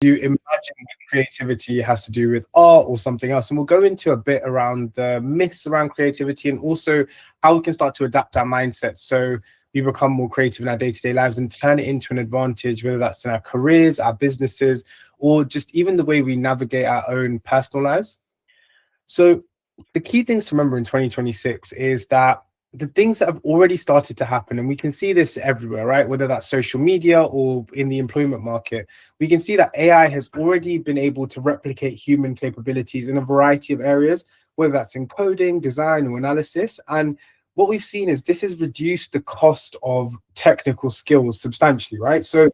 you imagine that creativity has to do with art or something else. And we'll go into a bit around the myths around creativity and also how we can start to adapt our mindsets so we become more creative in our day-to-day lives and turn it into an advantage, whether that's in our careers, our businesses, or just even the way we navigate our own personal lives. So the key things to remember in 2026 is that the things that have already started to happen, and we can see this everywhere, right? Whether that's social media or in the employment market, we can see that AI has already been able to replicate human capabilities in a variety of areas, whether that's in coding, design, or analysis. And what we've seen is this has reduced the cost of technical skills substantially, right? So,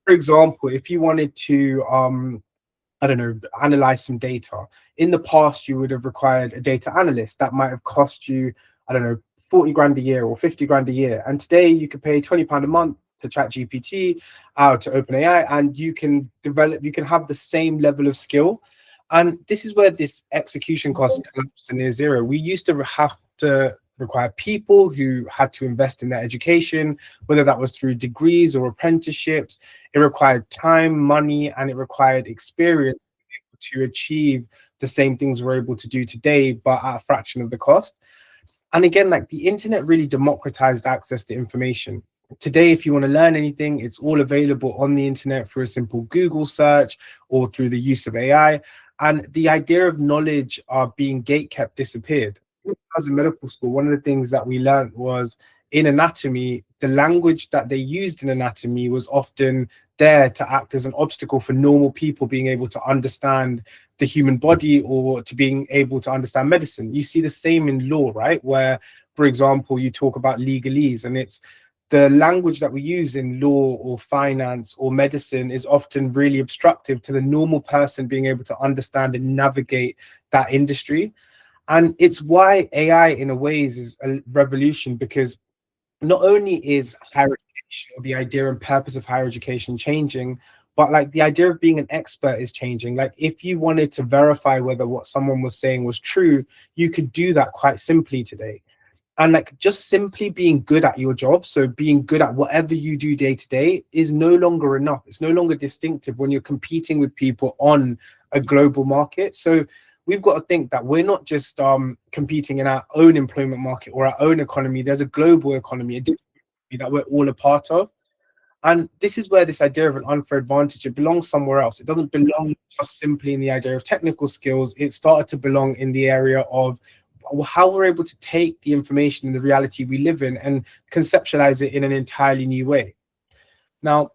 for example, if you wanted to I don't know, analyze some data. In the past, you would have required a data analyst that might have cost you, I don't know, 40 grand a year or 50 grand a year. And today you could pay £20 a month to ChatGPT, to OpenAI, and you can develop, you can have the same level of skill. And this is where this execution cost comes to near zero. We used to have to require people who had to invest in their education, whether that was through degrees or apprenticeships. It required time, money, and it required experience to achieve the same things we're able to do today, but at a fraction of the cost. And again, like the internet really democratized access to information. Today, if you want to learn anything, it's all available on the internet through a simple Google search or through the use of AI. And the idea of knowledge being gatekept disappeared. When I was in medical school, one of the things that we learned was in anatomy, the language that they used in anatomy was often there to act as an obstacle for normal people being able to understand the human body or to being able to understand medicine. You see the same in law, right? Where, for example, you talk about legalese, and it's the language that we use in law or finance or medicine is often really obstructive to the normal person being able to understand and navigate that industry. And it's why AI, in a ways, is a revolution, because not only is higher education or the idea and purpose of higher education changing, but like the idea of being an expert is changing. Like if you wanted to verify whether what someone was saying was true, you could do that quite simply today. And like just simply being good at your job, so being good at whatever you do day to day, is no longer enough. It's no longer distinctive when you're competing with people on a global market. So we've got to think that we're not just competing in our own employment market or our own economy. There's a global economy, a digital economy that we're all a part of. And this is where this idea of an unfair advantage, it belongs somewhere else. It doesn't belong just simply in the idea of technical skills. It started to belong in the area of how we're able to take the information and the reality we live in and conceptualize it in an entirely new way. Now,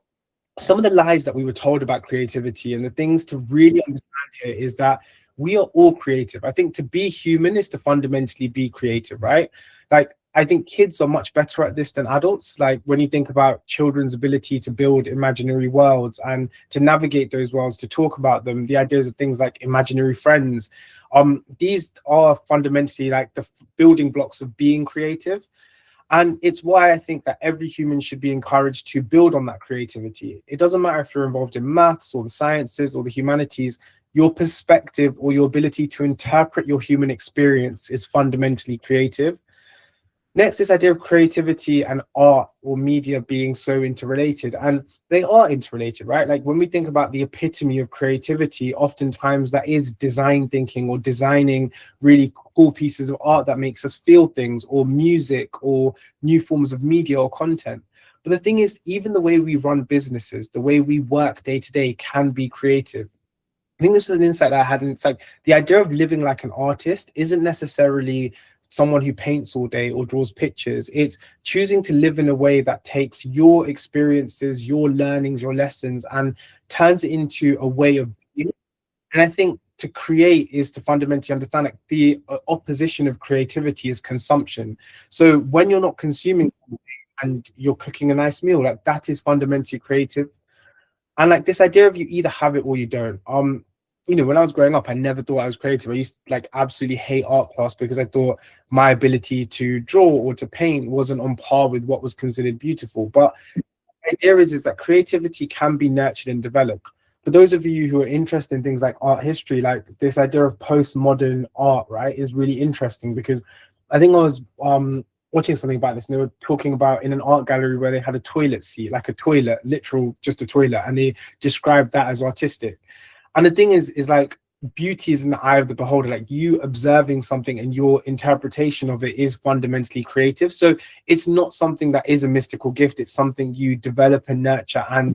some of the lies that we were told about creativity and the things to really understand here is that we are all creative. I think to be human is to fundamentally be creative, right? Like, I think kids are much better at this than adults. Like when you think about children's ability to build imaginary worlds and to navigate those worlds, to talk about them, the ideas of things like imaginary friends, these are fundamentally like the building blocks of being creative. And it's why I think that every human should be encouraged to build on that creativity. It doesn't matter if you're involved in maths or the sciences or the humanities, your perspective or your ability to interpret your human experience is fundamentally creative. Next, this idea of creativity and art or media being so interrelated, and they are interrelated, right? Like when we think about the epitome of creativity, oftentimes that is design thinking or designing really cool pieces of art that makes us feel things, or music, or new forms of media or content. But the thing is, even the way we run businesses, the way we work day to day can be creative. I think this is an insight that I had, and it's like the idea of living like an artist isn't necessarily someone who paints all day or draws pictures. It's choosing to live in a way that takes your experiences, your learnings, your lessons, and turns it into a way of being. And I think to create is to fundamentally understand like the opposition of creativity is consumption. So when you're not consuming and you're cooking a nice meal, like that is fundamentally creative. And like this idea of you either have it or you don't. When I was growing up, I never thought I was creative. I used to like absolutely hate art class because I thought my ability to draw or to paint wasn't on par with what was considered beautiful. But the idea is that creativity can be nurtured and developed. For those of you who are interested in things like art history, like this idea of postmodern art, right, is really interesting because I think I was watching something about this, and they were talking about in an art gallery where they had a toilet seat, like a toilet, literal, just a toilet, and they described that as artistic. And the thing is like beauty is in the eye of the beholder. Like you observing something and your interpretation of it is fundamentally creative. So it's not something that is a mystical gift. It's something you develop and nurture. And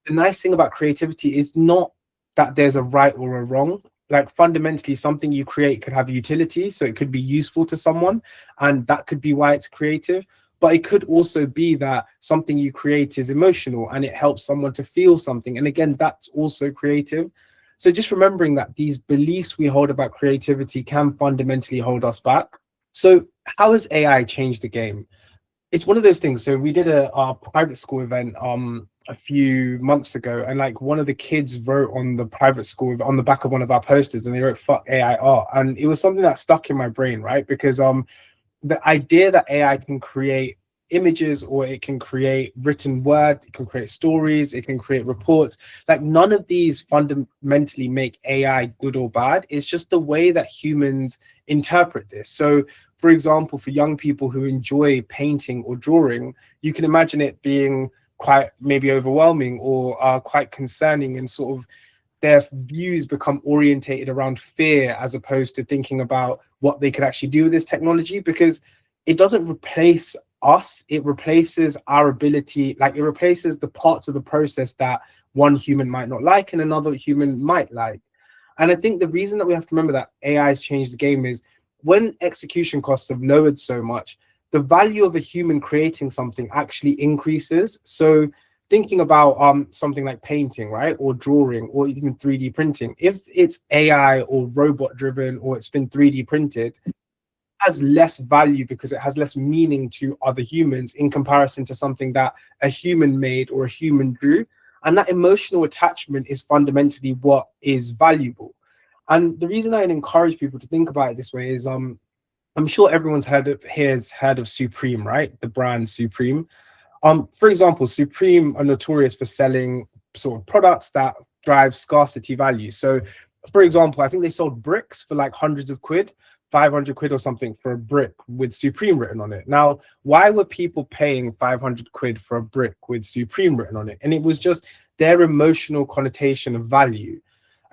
the nice thing about creativity is not that there's a right or a wrong. Like fundamentally, something you create could have utility, so it could be useful to someone, and that could be why it's creative. But it could also be that something you create is emotional and it helps someone to feel something, and again, that's also creative. So just remembering that these beliefs we hold about creativity can fundamentally hold us back. So how has AI changed the game? It's one of those things. So we did our private school event a few months ago, and like one of the kids wrote on the private school on the back of one of our posters, and they wrote "fuck AI art," and it was something that stuck in my brain, right? Because the idea that AI can create images or it can create written word, it can create stories, it can create reports. Like none of these fundamentally make AI good or bad. It's just the way that humans interpret this. So, for example, for young people who enjoy painting or drawing, you can imagine it being quite maybe overwhelming or quite concerning, and sort of their views become orientated around fear as opposed to thinking about what they could actually do with this technology, because it doesn't replace us, it replaces our ability, like it replaces the parts of the process that one human might not like and another human might like. And I think the reason that we have to remember that AI has changed the game is when execution costs have lowered so much, the value of a human creating something actually increases. So thinking about something like painting, right, or drawing, or even 3D printing, if it's AI or robot driven or it's been 3D printed, it has less value because it has less meaning to other humans in comparison to something that a human made or a human drew. And that emotional attachment is fundamentally what is valuable. And the reason I encourage people to think about it this way is I'm sure everyone's heard of Supreme, right? The brand Supreme. For example, Supreme are notorious for selling sort of products that drive scarcity value. So, for example, I think they sold bricks for like hundreds of quid, 500 quid or something for a brick with Supreme written on it. Now, why were people paying 500 quid for a brick with Supreme written on it? And it was just their emotional connotation of value.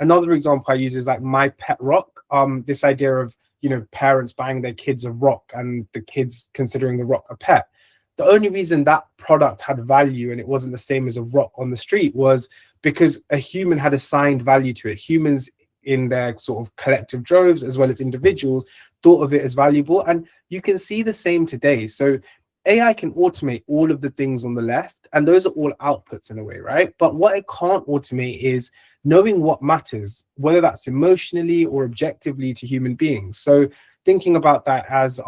Another example I use is like My Pet Rock. This idea of, you know, parents buying their kids a rock and the kids considering the rock a pet. The only reason that product had value and it wasn't the same as a rock on the street was because a human had assigned value to it. Humans in their sort of collective droves, as well as individuals, thought of it as valuable. And you can see the same today. So AI can automate all of the things on the left, and those are all outputs in a way, right? But what it can't automate is knowing what matters, whether that's emotionally or objectively to human beings. So thinking about that as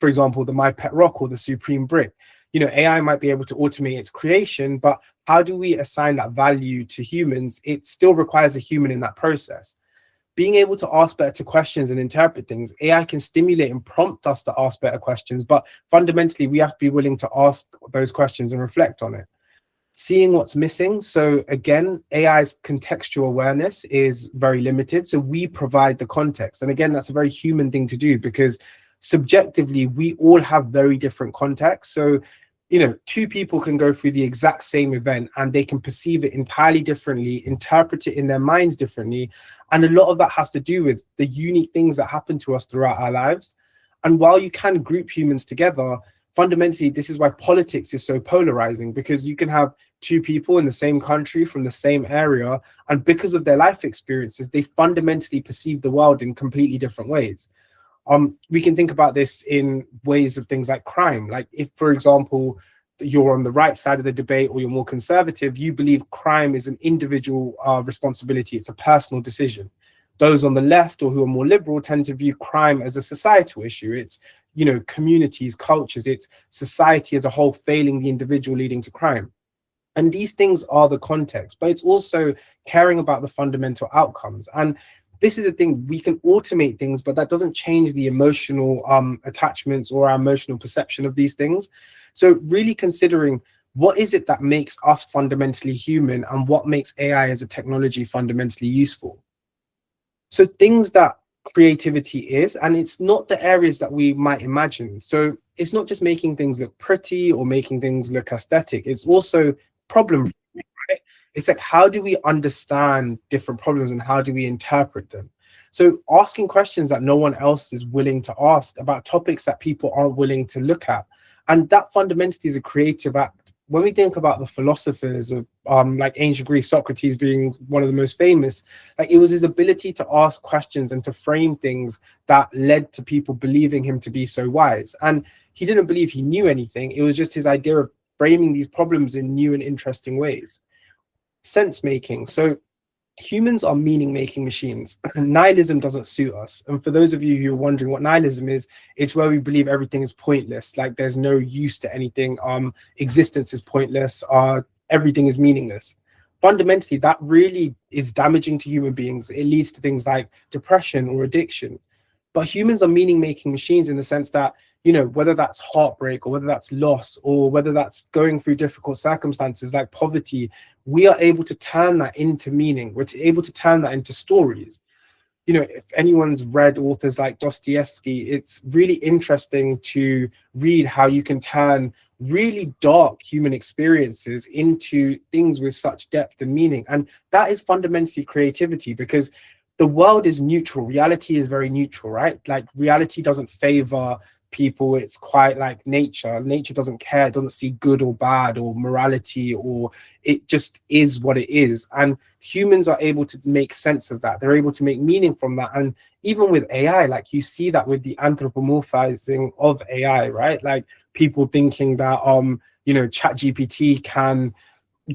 for example, the My Pet Rock or the Supreme Brick, you know, AI might be able to automate its creation, but how do we assign that value to humans? It still requires a human in that process. Being able to ask better questions and interpret things, AI can stimulate and prompt us to ask better questions, but fundamentally, we have to be willing to ask those questions and reflect on it. Seeing what's missing. So again, AI's contextual awareness is very limited. So we provide the context. And again, that's a very human thing to do because subjectively, we all have very different contexts. So, you know, two people can go through the exact same event and they can perceive it entirely differently, interpret it in their minds differently. And a lot of that has to do with the unique things that happen to us throughout our lives. And while you can group humans together, fundamentally, this is why politics is so polarizing, because you can have two people in the same country from the same area, and because of their life experiences, they fundamentally perceive the world in completely different ways. We can think about this in ways of things like crime. Like if, for example, you're on the right side of the debate or you're more conservative, you believe crime is an individual responsibility. It's a personal decision. Those on the left or who are more liberal tend to view crime as a societal issue. It's, you know, communities, cultures, it's society as a whole failing the individual leading to crime. And these things are the context, but it's also caring about the fundamental outcomes. And this is the thing, we can automate things, but that doesn't change the emotional attachments or our emotional perception of these things. So really considering what is it that makes us fundamentally human and what makes AI as a technology fundamentally useful. So things that creativity is, and it's not the areas that we might imagine. So it's not just making things look pretty or making things look aesthetic, it's also problem, right? It's like, how do we understand different problems and how do we interpret them? So asking questions that no one else is willing to ask about topics that people aren't willing to look at. And that fundamentally is a creative act. When we think about the philosophers of like ancient Greece, Socrates being one of the most famous, like it was his ability to ask questions and to frame things that led to people believing him to be so wise. And he didn't believe he knew anything. It was just his idea of framing these problems in new and interesting ways. Sense making. So humans are meaning making machines, and nihilism doesn't suit us. And for those of you who are wondering what nihilism is, it's where we believe everything is pointless, like there's no use to anything, existence is pointless, everything is meaningless. Fundamentally, that really is damaging to human beings. It leads to things like depression or addiction. But humans are meaning making machines in the sense that, you know, whether that's heartbreak or whether that's loss or whether that's going through difficult circumstances like poverty, we are able to turn that into meaning. We're able to turn that into stories. You know, if anyone's read authors like Dostoevsky, it's really interesting to read how you can turn really dark human experiences into things with such depth and meaning. And that is fundamentally creativity, because the world is neutral. Reality is very neutral, right? Like reality doesn't favor people. It's quite like nature. Nature doesn't care, it doesn't see good or bad or morality, or it just is what it is. And humans are able to make sense of that. They're able to make meaning from that. And even with AI, like you see that with the anthropomorphizing of AI, right? Like people thinking that you know, chat GPT can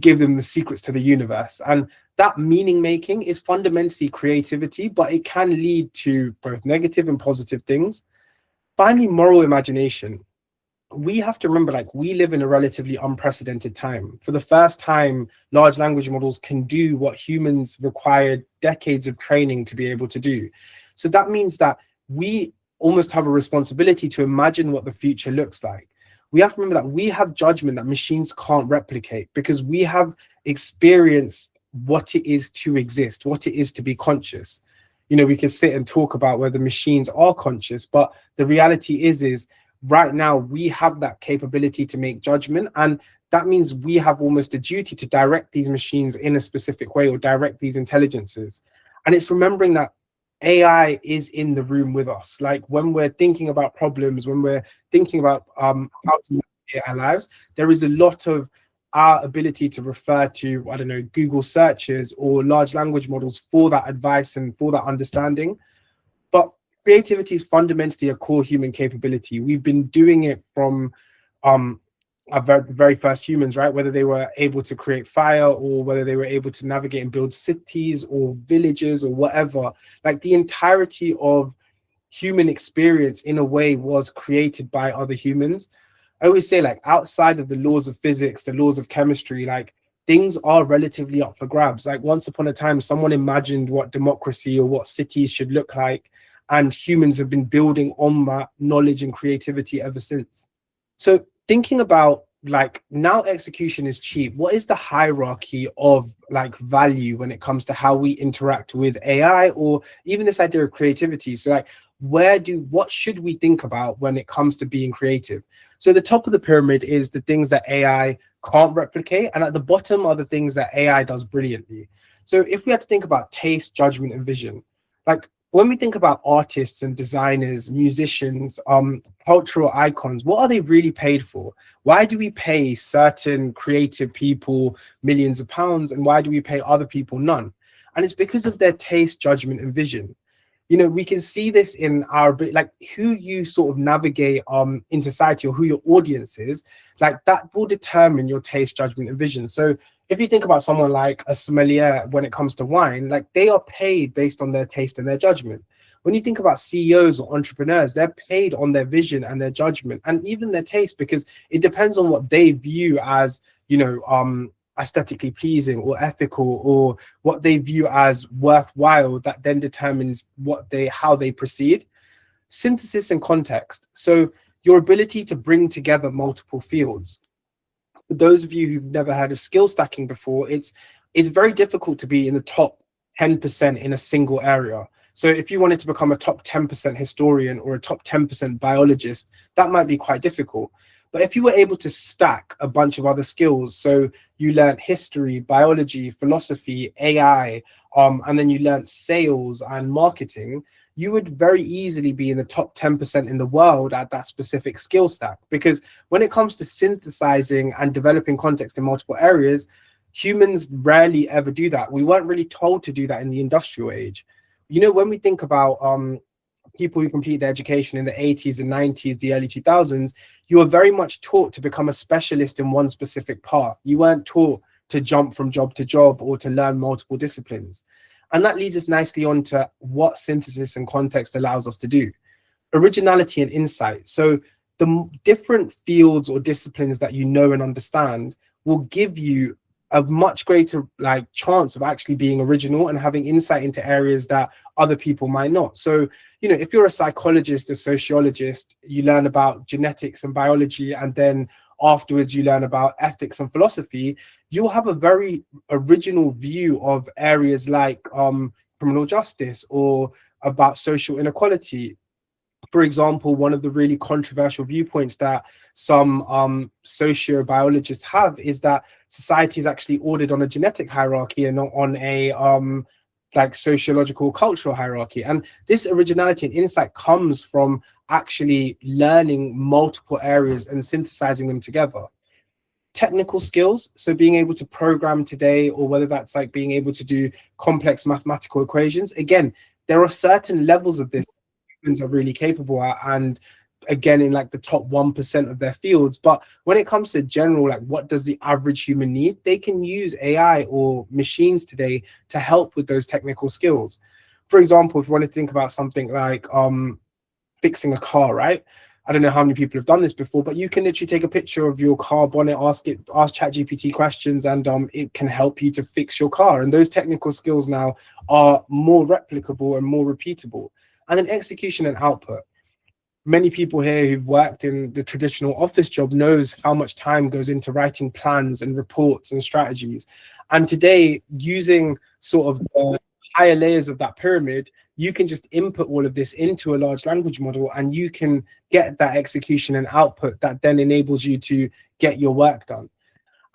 give them the secrets to the universe. And that meaning making is fundamentally creativity, but it can lead to both negative and positive things. Finally, moral imagination. We have to remember, like, we live in a relatively unprecedented time. For the first time, large language models can do what humans required decades of training to be able to do. So that means that we almost have a responsibility to imagine what the future looks like. We have to remember that we have judgment that machines can't replicate, because we have experienced what it is to exist, what it is to be conscious. You know, we can sit and talk about whether machines are conscious, but the reality is right now we have that capability to make judgment, and that means we have almost a duty to direct these machines in a specific way, or direct these intelligences. And it's remembering that AI is in the room with us. Like when we're thinking about problems, when we're thinking about how to navigate our lives, there is a lot of our ability to refer to, I don't know, Google searches or large language models for that advice and for that understanding. But creativity is fundamentally a core human capability. We've been doing it from our very first humans, right? Whether they were able to create fire, or whether they were able to navigate and build cities or villages or whatever. Like the entirety of human experience in a way was created by other humans. I always say, like, outside of the laws of physics, the laws of chemistry, like things are relatively up for grabs. Like once upon a time, someone imagined what democracy or what cities should look like, and humans have been building on that knowledge and creativity ever since. So thinking about, like, now execution is cheap, what is the hierarchy of like value when it comes to how we interact with AI, or even this idea of creativity? So like, what should we think about when it comes to being creative? So the top of the pyramid is the things that AI can't replicate, and at the bottom are the things that AI does brilliantly. So if we had to think about taste, judgment, and vision, like when we think about artists and designers, musicians, cultural icons, what are they really paid for? Why do we pay certain creative people millions of pounds, and why do we pay other people none? And it's because of their taste, judgment, and vision. You know, we can see this in our, like, who you sort of navigate in society, or who your audience is, like that will determine your taste, judgment, and vision. So if you think about someone like a sommelier when it comes to wine, like they are paid based on their taste and their judgment. When you think about CEOs or entrepreneurs, they're paid on their vision and their judgment and even their taste, because it depends on what they view as, you know, aesthetically pleasing or ethical, or what they view as worthwhile, that then determines how they proceed. Synthesis and context. So your ability to bring together multiple fields. For those of you who've never heard of skill stacking before, it's very difficult to be in the top 10% in a single area. So if you wanted to become a top 10% historian or a top 10% biologist, that might be quite difficult. But if you were able to stack a bunch of other skills, so you learned history, biology, philosophy, AI, and then you learned sales and marketing, you would very easily be in the top 10% in the world at that specific skill stack. Because when it comes to synthesizing and developing context in multiple areas, humans rarely ever do that. We weren't really told to do that in the industrial age. You know, when we think about people who complete their education in the 80s and 90s, the early 2000s, you were very much taught to become a specialist in one specific path. You weren't taught to jump from job to job or to learn multiple disciplines. And that leads us nicely on to what synthesis and context allows us to do. Originality and insight. So the different fields or disciplines that you know and understand will give you a much greater chance of actually being original and having insight into areas that other people might not. So, you know, if you're a psychologist, a sociologist, you learn about genetics and biology, and then afterwards you learn about ethics and philosophy, you'll have a very original view of areas like criminal justice or about social inequality. For example, one of the really controversial viewpoints that some sociobiologists have is that society is actually ordered on a genetic hierarchy and not on a sociological cultural hierarchy. And this originality and insight comes from actually learning multiple areas and synthesizing them together. Technical skills, so being able to program today, or whether that's like being able to do complex mathematical equations. Again, there are certain levels of this are really capable at, and again in like the top 1% of their fields. But when it comes to general, like what does the average human need, they can use AI or machines today to help with those technical skills. For example, if you want to think about something like fixing a car, right? I don't know how many people have done this before, but you can literally take a picture of your car bonnet, ask ChatGPT questions, and it can help you to fix your car. And those technical skills now are more replicable and more repeatable. And then execution and output. Many people here who've worked in the traditional office job knows how much time goes into writing plans and reports and strategies. And today, using sort of the higher layers of that pyramid, you can just input all of this into a large language model, and you can get that execution and output that then enables you to get your work done.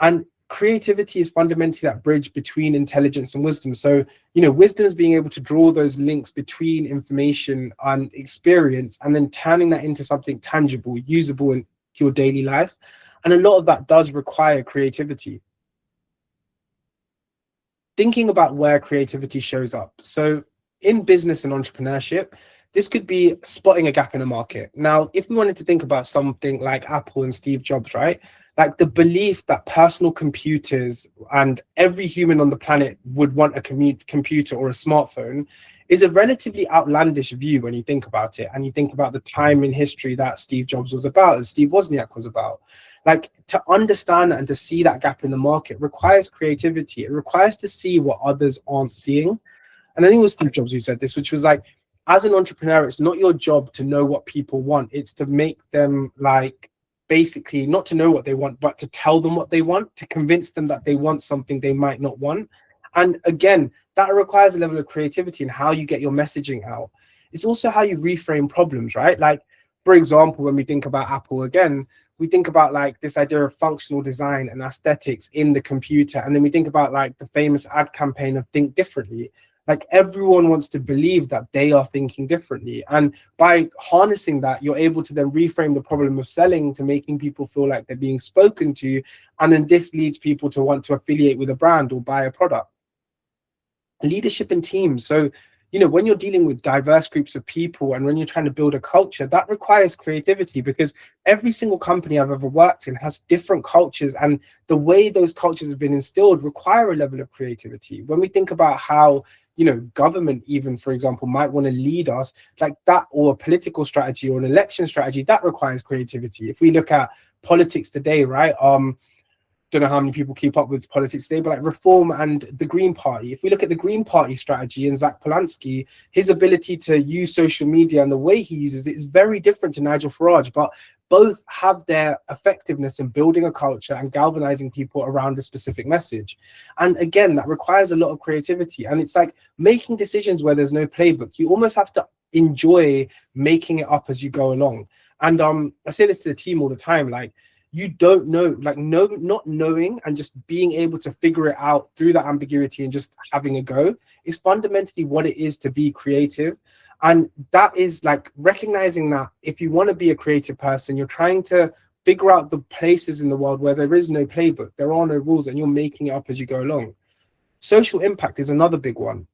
And creativity is fundamentally that bridge between intelligence and wisdom. So, you know, wisdom is being able to draw those links between information and experience, and then turning that into something tangible, usable in your daily life. And a lot of that does require creativity. Thinking about where creativity shows up. So in business and entrepreneurship, this could be spotting a gap in the market. Now, if we wanted to think about something like Apple and Steve Jobs, right? Like the belief that personal computers and every human on the planet would want a computer or a smartphone is a relatively outlandish view when you think about it. And you think about the time in history that Steve Jobs was about, and Steve Wozniak was about. Like, to understand that and to see that gap in the market requires creativity. It requires to see what others aren't seeing. And I think it was Steve Jobs who said this, which was like, as an entrepreneur, it's not your job to know what people want. It's to make them basically not to know what they want, but to tell them what they want, to convince them that they want something they might not want. And again, that requires a level of creativity in how you get your messaging out. It's also how you reframe problems, right? Like, for example, when we think about Apple again, we think about like this idea of functional design and aesthetics in the computer. And then we think about like the famous ad campaign of think differently. Like, everyone wants to believe that they are thinking differently. And by harnessing that, you're able to then reframe the problem of selling to making people feel like they're being spoken to. And then this leads people to want to affiliate with a brand or buy a product. Leadership and teams. So, you know, when you're dealing with diverse groups of people and when you're trying to build a culture, that requires creativity, because every single company I've ever worked in has different cultures, and the way those cultures have been instilled require a level of creativity. When we think about how, you know, government even, for example, might want to lead us like that, or a political strategy or an election strategy, that requires creativity. If we look at politics today, right? Don't know how many people keep up with politics today, but like Reform and the Green Party. If we look at the Green Party strategy and Zach Polanski, his ability to use social media and the way he uses it is very different to Nigel Farage. But both have their effectiveness in building a culture and galvanizing people around a specific message. And again, that requires a lot of creativity. And it's like making decisions where there's no playbook. You almost have to enjoy making it up as you go along. And I say this to the team all the time, like, you don't know, like, no, not knowing and just being able to figure it out through that ambiguity and just having a go is fundamentally what it is to be creative. And that is like recognizing that if you want to be a creative person, you're trying to figure out the places in the world where there is no playbook, there are no rules, and you're making it up as you go along. Social impact is another big one.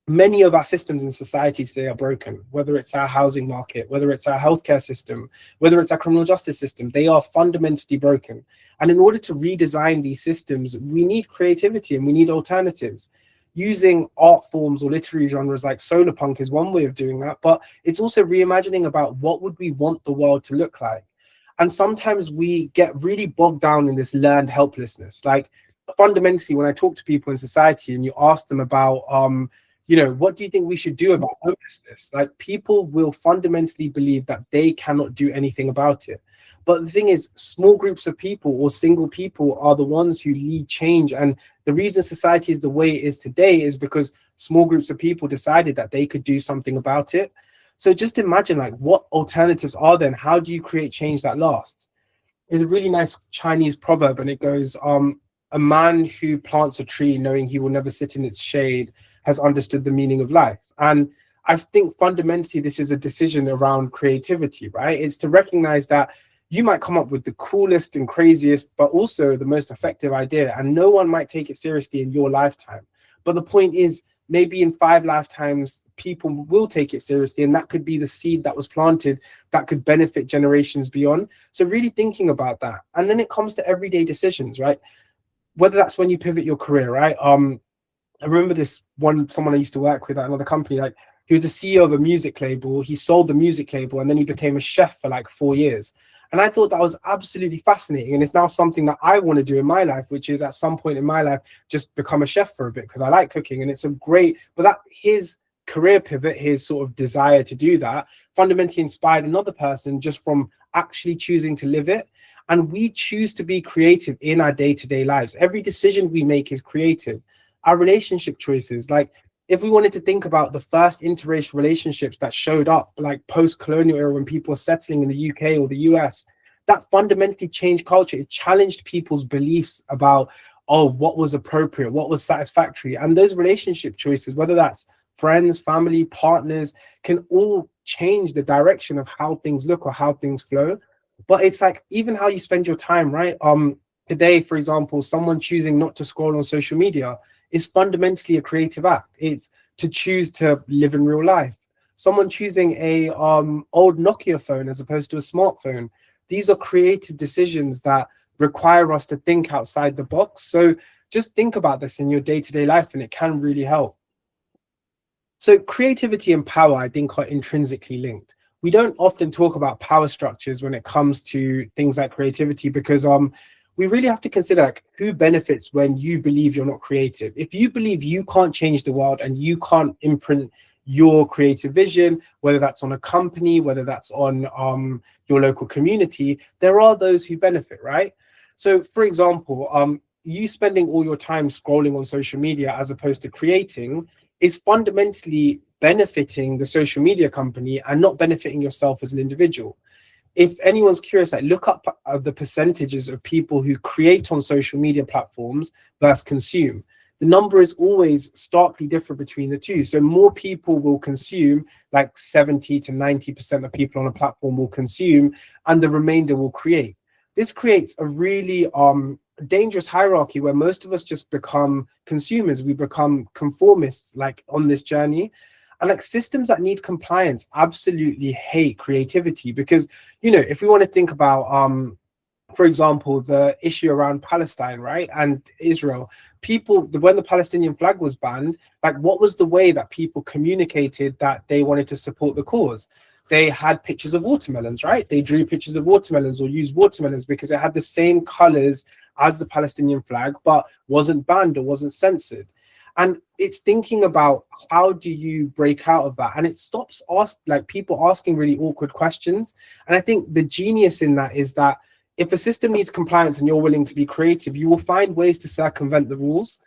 Many of our systems in society today are broken, whether it's our housing market, whether it's our healthcare system, whether it's our criminal justice system. They are fundamentally broken. And in order to redesign these systems, we need creativity and we need alternatives. Using art forms or literary genres like solar punk is one way of doing that, but it's also reimagining about what would we want the world to look like. And sometimes we get really bogged down in this learned helplessness. Like, fundamentally, when I talk to people in society and you ask them about, what do you think we should do about homelessness? Like, people will fundamentally believe that they cannot do anything about it. But the thing is, small groups of people or single people are the ones who lead change. And the reason society is the way it is today is because small groups of people decided that they could do something about it. So just imagine, like, what alternatives are there and how do you create change that lasts? There's a really nice Chinese proverb, and it goes, a man who plants a tree knowing he will never sit in its shade has understood the meaning of life. And I think fundamentally this is a decision around creativity, right? It's to recognize that you might come up with the coolest and craziest, but also the most effective idea, and no one might take it seriously in your lifetime. But the point is, maybe in 5 lifetimes, people will take it seriously, and that could be the seed that was planted that could benefit generations beyond. So really thinking about that. And then it comes to everyday decisions, right? Whether that's when you pivot your career, right? I remember someone I used to work with at another company, like, he was the CEO of a music label. He sold the music label and then he became a chef for like 4 years. And I thought that was absolutely fascinating. And it's now something that I want to do in my life, which is at some point in my life, just become a chef for a bit because I like cooking. And it's his career pivot, his sort of desire to do that fundamentally inspired another person just from actually choosing to live it. And we choose to be creative in our day-to-day lives. Every decision we make is creative. Our relationship choices, like, if we wanted to think about the first interracial relationships that showed up like post-colonial era when people were settling in the UK or the US, that fundamentally changed culture. It challenged people's beliefs about, what was appropriate, what was satisfactory. And those relationship choices, whether that's friends, family, partners, can all change the direction of how things look or how things flow. But it's like even how you spend your time, right? Today, for example, someone choosing not to scroll on social media is fundamentally a creative act. It's to choose to live in real life. Someone choosing a old Nokia phone as opposed to a smartphone. These are creative decisions that require us to think outside the box. So just think about this in your day-to-day life and it can really help. So creativity and power, I think, are intrinsically linked. We don't often talk about power structures when it comes to things like creativity because we really have to consider, like, who benefits when you believe you're not creative. If you believe you can't change the world and you can't imprint your creative vision, whether that's on a company, whether that's on your local community, there are those who benefit, right? So for example, you spending all your time scrolling on social media as opposed to creating is fundamentally benefiting the social media company and not benefiting yourself as an individual. If anyone's curious, like, look up the percentages of people who create on social media platforms versus consume. The number is always starkly different between the two. So more people will consume, like 70 to 90% of people on a platform will consume, and the remainder will create. This creates a really dangerous hierarchy where most of us just become consumers. We become conformists, like, on this journey. And like systems that need compliance absolutely hate creativity because, if we want to think about, for example, the issue around Palestine, right, and Israel, when the Palestinian flag was banned, like, what was the way that people communicated that they wanted to support the cause? They had pictures of watermelons, right? They drew pictures of watermelons or used watermelons because it had the same colors as the Palestinian flag, but wasn't banned or wasn't censored. And it's thinking about how do you break out of that, and it stops people asking really awkward questions. And I think the genius in that is that if a system needs compliance and you're willing to be creative, you will find ways to circumvent the rules.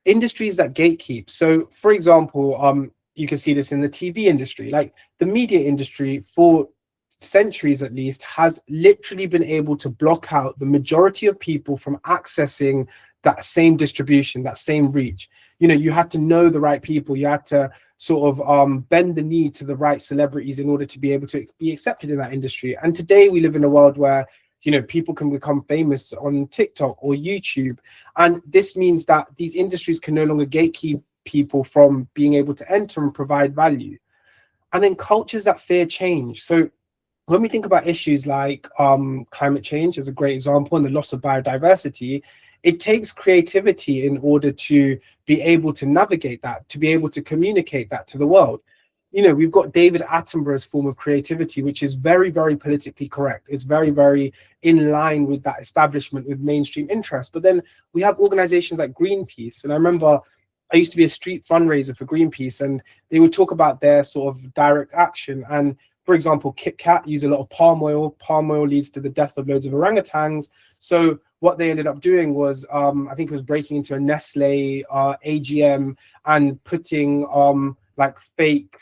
Industries that gatekeep. So, for example, you can see this in the TV industry, like the media industry for centuries at least has literally been able to block out the majority of people from accessing that same distribution, that same reach. You had to know the right people. You had to sort of bend the knee to the right celebrities in order to be able to be accepted in that industry. And today we live in a world where people can become famous on TikTok or YouTube. And this means that these industries can no longer gatekeep people from being able to enter and provide value. And then cultures that fear change. So when we think about issues like climate change as a great example, and the loss of biodiversity, it takes creativity in order to be able to navigate that, to be able to communicate that to the world. We've got David Attenborough's form of creativity, which is very, very politically correct. It's very, very in line with that establishment, with mainstream interest. But then we have organizations like Greenpeace. And I remember I used to be a street fundraiser for Greenpeace, and they would talk about their sort of direct action. And for example, Kit Kat use a lot of palm oil. Palm oil leads to the death of loads of orangutans. So what they ended up doing was, I think it was breaking into a Nestle AGM and putting like fake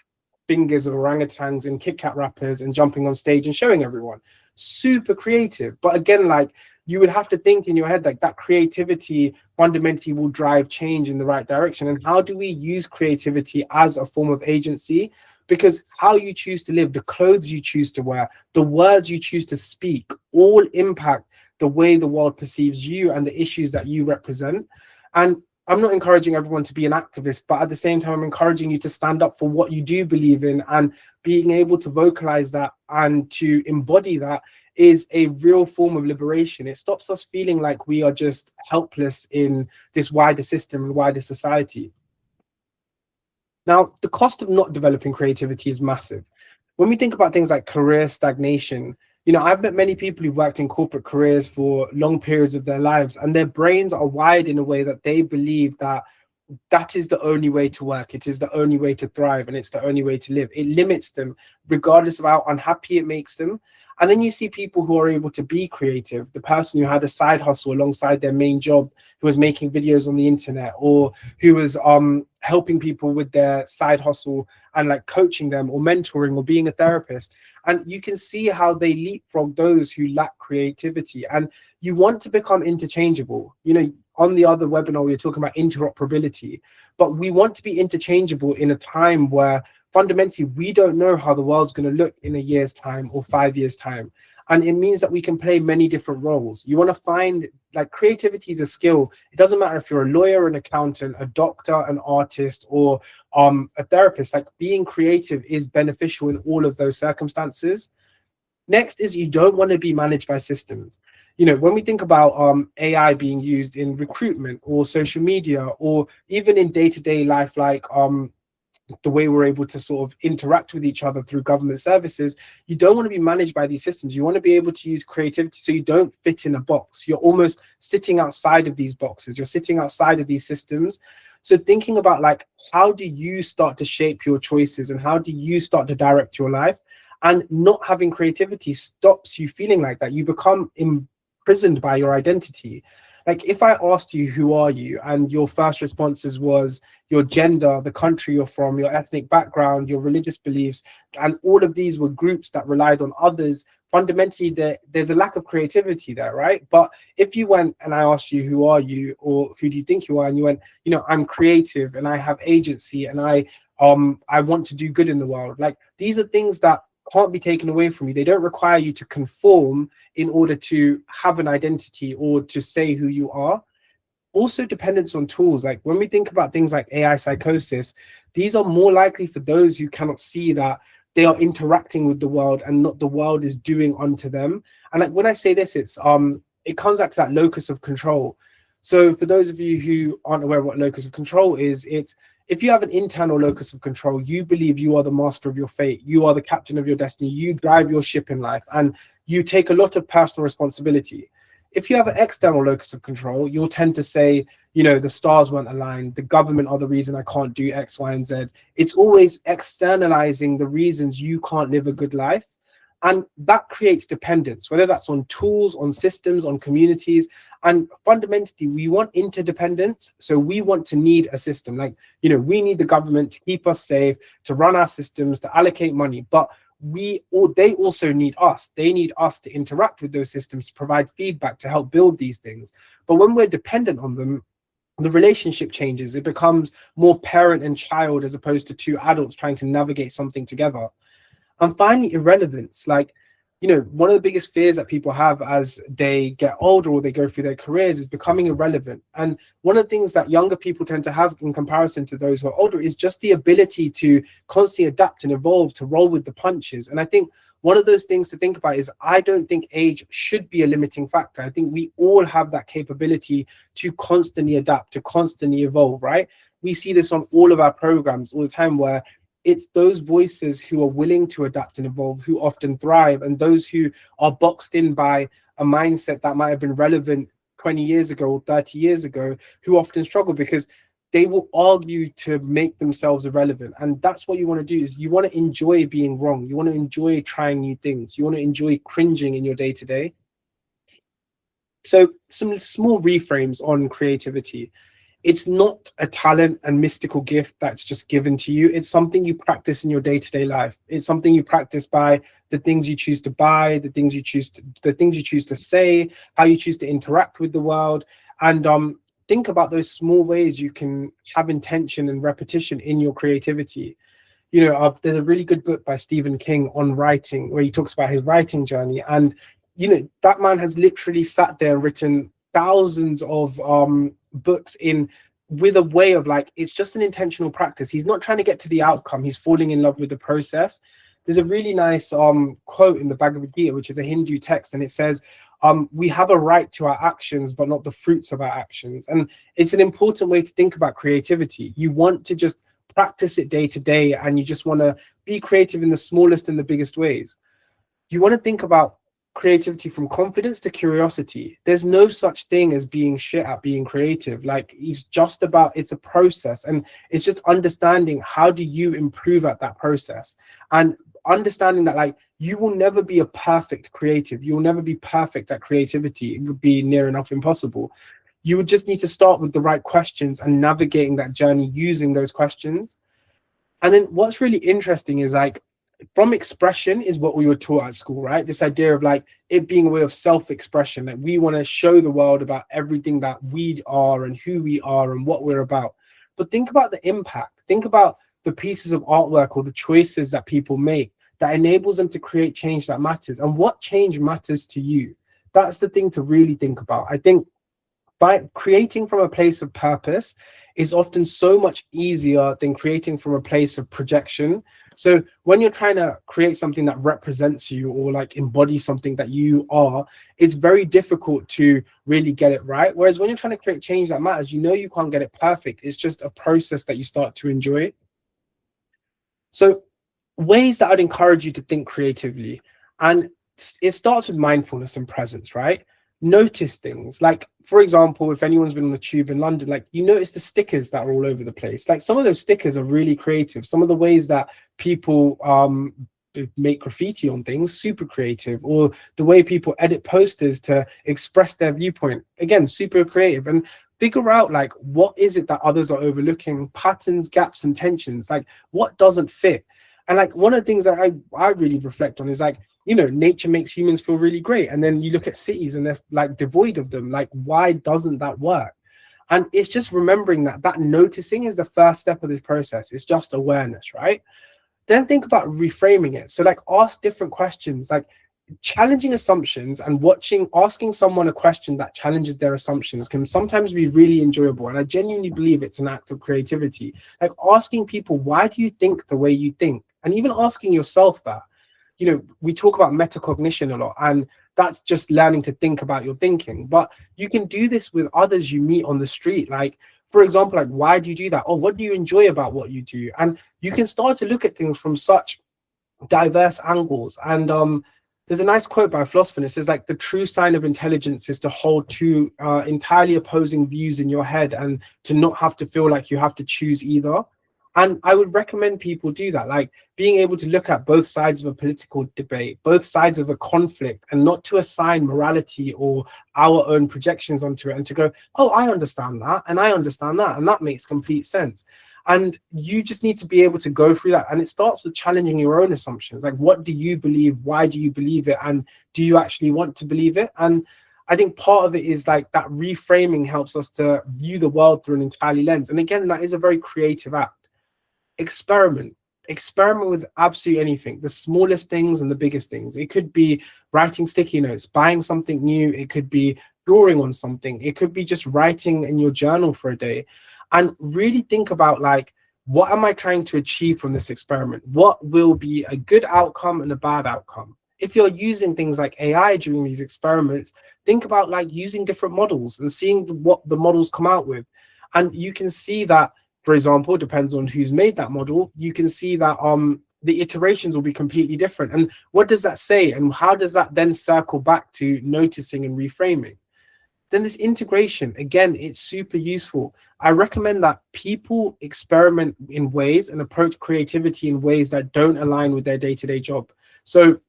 fingers of orangutans in Kit Kat wrappers and jumping on stage and showing everyone. Super creative. But again, like, you would have to think in your head, like, that creativity fundamentally will drive change in the right direction. And how do we use creativity as a form of agency? Because how you choose to live, the clothes you choose to wear, the words you choose to speak, all impact the way the world perceives you and the issues that you represent. And I'm not encouraging everyone to be an activist, but at the same time, I'm encouraging you to stand up for what you do believe in, and being able to vocalize that and to embody that is a real form of liberation. It stops us feeling like we are just helpless in this wider system and wider society. Now, the cost of not developing creativity is massive. When we think about things like career stagnation, I've met many people who've worked in corporate careers for long periods of their lives, and their brains are wired in a way that they believe that that is the only way to work. It is the only way to thrive, and it's the only way to live. It limits them, regardless of how unhappy it makes them. And then you see people who are able to be creative, the person who had a side hustle alongside their main job, who was making videos on the internet, or who was helping people with their side hustle and like coaching them or mentoring or being a therapist. And you can see how they leapfrog those who lack creativity. And you want to become interchangeable. On the other webinar, we were talking about interoperability, but we want to be interchangeable in a time where fundamentally we don't know how the world's going to look in a year's time or 5 years' time. And it means that we can play many different roles. You want to find, like, creativity is a skill. It doesn't matter if you're a lawyer, an accountant, a doctor, an artist, or a therapist. Like, being creative is beneficial in all of those circumstances. Next is, you don't want to be managed by systems. When we think about AI being used in recruitment or social media, or even in day-to-day life, like the way we're able to sort of interact with each other through government services, you don't want to be managed by these systems. You want to be able to use creativity so you don't fit in a box. You're almost sitting outside of these boxes. You're sitting outside of these systems. So thinking about, like, how do you start to shape your choices, and how do you start to direct your life? And not having creativity stops you feeling like that. You become imprisoned by your identity. Like, if I asked you, who are you? And your first responses was your gender, the country you're from, your ethnic background, your religious beliefs, and all of these were groups that relied on others, fundamentally there's a lack of creativity there, right? But if you went and I asked you, who are you, or who do you think you are? And you went, I'm creative and I have agency and I want to do good in the world. Like, these are things that can't be taken away from you. They don't require you to conform in order to have an identity or to say who you are. Also, dependence on tools. Like, when we think about things like AI psychosis, these are more likely for those who cannot see that they are interacting with the world and not the world is doing unto them. And like, when I say this, it comes back to that locus of control. So for those of you who aren't aware of what locus of control is, it's, if you have an internal locus of control, you believe you are the master of your fate, you are the captain of your destiny, you drive your ship in life, and you take a lot of personal responsibility. If you have an external locus of control, you'll tend to say, you know, the stars weren't aligned, the government are the reason I can't do X, Y, and Z. It's always externalizing the reasons you can't live a good life. And that creates dependence, whether that's on tools, on systems, on communities. And fundamentally, we want interdependence. So we want to need a system. Like, you know, we need the government to keep us safe, to run our systems, to allocate money. But they also need us. They need us to interact with those systems, to provide feedback, to help build these things. But when we're dependent on them, the relationship changes. It becomes more parent and child as opposed to two adults trying to navigate something together. And finally, irrelevance. Like, you know, one of the biggest fears that people have as they get older or they go through their careers is becoming irrelevant. And one of the things that younger people tend to have in comparison to those who are older is just the ability to constantly adapt and evolve, to roll with the punches. And I think one of those things to think about is, I don't think age should be a limiting factor. I think we all have that capability to constantly adapt, to constantly evolve, right? We see this on all of our programs all the time, where it's those voices who are willing to adapt and evolve who often thrive, and those who are boxed in by a mindset that might have been relevant 20 years ago or 30 years ago who often struggle, because they will argue to make themselves irrelevant. And that's what you want to do, is you want to enjoy being wrong. You want to enjoy trying new things. You want to enjoy cringing in your day-to-day. So some small reframes on creativity. It's not a talent and mystical gift that's just given to you. It's something you practice in your day-to-day life. It's something you practice by the things you choose to buy, the things you choose to say, how you choose to interact with the world. And think about those small ways you can have intention and repetition in your creativity. You know, there's a really good book by Stephen King on writing, where he talks about his writing journey. And, you know, that man has literally sat there and written thousands of books in with a way of, like, it's just an intentional practice. He's not trying to get to the outcome. He's falling in love with the process. There's a really nice quote in the Bhagavad Gita, which is a Hindu text, and it says, we have a right to our actions, but not the fruits of our actions. And it's an important way to think about creativity. You want to just practice it day to day, and you just want to be creative in the smallest and the biggest ways. You want to think about creativity from confidence to curiosity. There's no such thing as being shit at being creative. Like, it's a process, and it's just understanding, how do you improve at that process, and understanding that, like, you will never be a perfect creative. You will never be perfect at creativity. It would be near enough impossible. You would just need to start with the right questions and navigating that journey using those questions. And then what's really interesting is, like, from expression is what we were taught at school, right? This idea of, like, it being a way of self-expression, that we want to show the world about everything that we are and who we are and what we're about. But think about the impact. Think about the pieces of artwork or the choices that people make that enables them to create change that matters. And what change matters to you? That's the thing to really think about. I think by creating from a place of purpose is often so much easier than creating from a place of projection. So when you're trying to create something that represents you, or like embody something that you are, it's very difficult to really get it right. Whereas when you're trying to create change that matters, you know you can't get it perfect. It's just a process that you start to enjoy. So ways that I'd encourage you to think creatively, and it starts with mindfulness and presence, right? Notice things. Like, for example, if anyone's been on the tube in London, like, you notice the stickers that are all over the place. Like, some of those stickers are really creative. Some of the ways that people make graffiti on things, super creative. Or the way people edit posters to express their viewpoint, again, super creative. And figure out, like, what is it that others are overlooking, patterns, gaps, and tensions, like what doesn't fit. And like, one of the things that I really reflect on is, like, you know, nature makes humans feel really great, and then you look at cities and they're like devoid of them. Like, why doesn't that work? And it's just remembering that noticing is the first step of this process. It's just awareness, right? Then think about reframing it. So, like, ask different questions, like challenging assumptions, and asking someone a question that challenges their assumptions can sometimes be really enjoyable. And I genuinely believe it's an act of creativity. Like, asking people, why do you think the way you think? And even asking yourself that. You know, we talk about metacognition a lot, and that's just learning to think about your thinking. But you can do this with others you meet on the street. Like, for example, like, why do you do that? Or what do you enjoy about what you do? And you can start to look at things from such diverse angles. And there's a nice quote by a philosopher, and it says like the true sign of intelligence is to hold two entirely opposing views in your head and to not have to feel like you have to choose either. And I would recommend people do that, like being able to look at both sides of a political debate, both sides of a conflict, and not to assign morality or our own projections onto it, and to go, oh, I understand that, and I understand that, and that makes complete sense. And you just need to be able to go through that. And it starts with challenging your own assumptions. Like, what do you believe? Why do you believe it? And do you actually want to believe it? And I think part of it is like that reframing helps us to view the world through an entirely lens. And again, that is a very creative act. Experiment with absolutely anything, the smallest things and the biggest things. It could be writing sticky notes, buying something new. It could be drawing on something. It could be just writing in your journal for a day, and really think about like, what am I trying to achieve from this experiment? What will be a good outcome and a bad outcome? If you're using things like AI during these experiments, think about like using different models and seeing what the models come out with. And you can see that, for example, depends on who's made that model, you can see that the iterations will be completely different. And what does that say? And how does that then circle back to noticing and reframing? Then this integration, again, it's super useful. I recommend that people experiment in ways and approach creativity in ways that don't align with their day-to-day job. So,